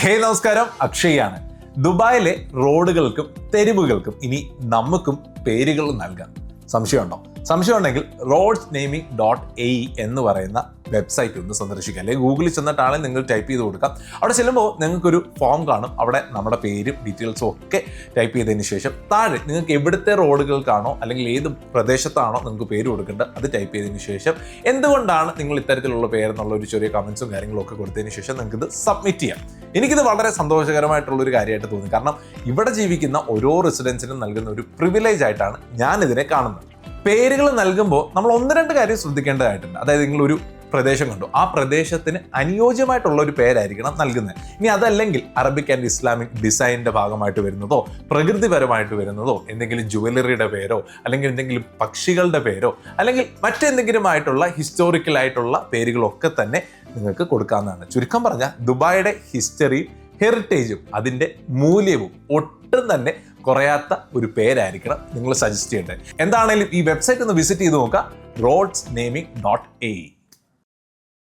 ഹേ നമസ്കാരം, അക്ഷയാണ്. ദുബായിലെ റോഡുകൾക്കും തെരുവുകൾക്കും ഇനി നമുക്കും പേരുകൾ നൽകാം. സംശയമുണ്ടോ? സംശയമുണ്ടെങ്കിൽ roadsnaming.ae എന്ന് പറയുന്ന വെബ്സൈറ്റ് ഒന്ന് സന്ദർശിക്കുക. അല്ലെങ്കിൽ ഗൂഗിളിൽ ചെന്നിട്ടാണെങ്കിൽ നിങ്ങൾ ടൈപ്പ് ചെയ്ത് കൊടുക്കാം. അവിടെ ചെല്ലുമ്പോൾ നിങ്ങൾക്കൊരു ഫോം കാണും. അവിടെ നമ്മുടെ പേരും ഡീറ്റെയിൽസും ഒക്കെ ടൈപ്പ് ചെയ്തതിന് ശേഷം താഴെ നിങ്ങൾക്ക് എവിടുത്തെ റോഡുകൾക്കാണോ അല്ലെങ്കിൽ ഏത് പ്രദേശത്താണോ നിങ്ങൾക്ക് പേര് കൊടുക്കേണ്ടത് അത് ടൈപ്പ് ചെയ്തതിന് ശേഷം എന്തുകൊണ്ടാണ് നിങ്ങൾ ഇത്തരത്തിലുള്ള പേരെന്നുള്ള ഒരു ചെറിയ കമൻസും കാര്യങ്ങളും ഒക്കെ കൊടുത്തതിന് ശേഷം നിങ്ങൾക്ക് ഇത് സബ്മിറ്റ് ചെയ്യാം. എനിക്കിത് വളരെ സന്തോഷകരമായിട്ടുള്ളൊരു കാര്യമായിട്ട് തോന്നി. കാരണം ഇവിടെ ജീവിക്കുന്ന ഓരോ റെസിഡൻസിനും നൽകുന്ന ഒരു പ്രിവിലേജ് ആയിട്ടാണ് ഞാനിതിനെ കാണുന്നത്. പേരുകൾ നൽകുമ്പോൾ നമ്മൾ ഒന്ന് രണ്ട് കാര്യം ശ്രദ്ധിക്കേണ്ടതായിട്ടുണ്ട്. അതായത് നിങ്ങളൊരു പ്രദേശം കണ്ടു, ആ പ്രദേശത്തിന് അനുയോജ്യമായിട്ടുള്ള ഒരു പേരായിരിക്കണം നൽകുന്നത്. ഇനി അതല്ലെങ്കിൽ അറബിക് ആൻഡ് ഇസ്ലാമിക് ഡിസൈനിന്റെ ഭാഗമായിട്ട് വരുന്നതോ പ്രകൃതിപരമായിട്ട് വരുന്നതോ എന്തെങ്കിലും ജുവലറിയുടെ പേരോ അല്ലെങ്കിൽ എന്തെങ്കിലും പക്ഷികളുടെ പേരോ അല്ലെങ്കിൽ മറ്റെന്തെങ്കിലും ആയിട്ടുള്ള ഹിസ്റ്റോറിക്കൽ ആയിട്ടുള്ള പേരുകളൊക്കെ തന്നെ നിങ്ങൾക്ക് കൊടുക്കാവുന്നതാണ്. ചുരുക്കം പറഞ്ഞാൽ ദുബായിയുടെ ഹിസ്റ്ററിയും ഹെറിറ്റേജും അതിൻ്റെ മൂല്യവും ഒട്ടും തന്നെ കുറയാത്ത ഒരു പേരായിരിക്കണം നിങ്ങൾ സജസ്റ്റ് ചെയ്യേണ്ടത്. എന്താണെങ്കിലും ഈ വെബ്സൈറ്റ് ഒന്ന് വിസിറ്റ് ചെയ്ത് നോക്കുക, roadsnaming.ae.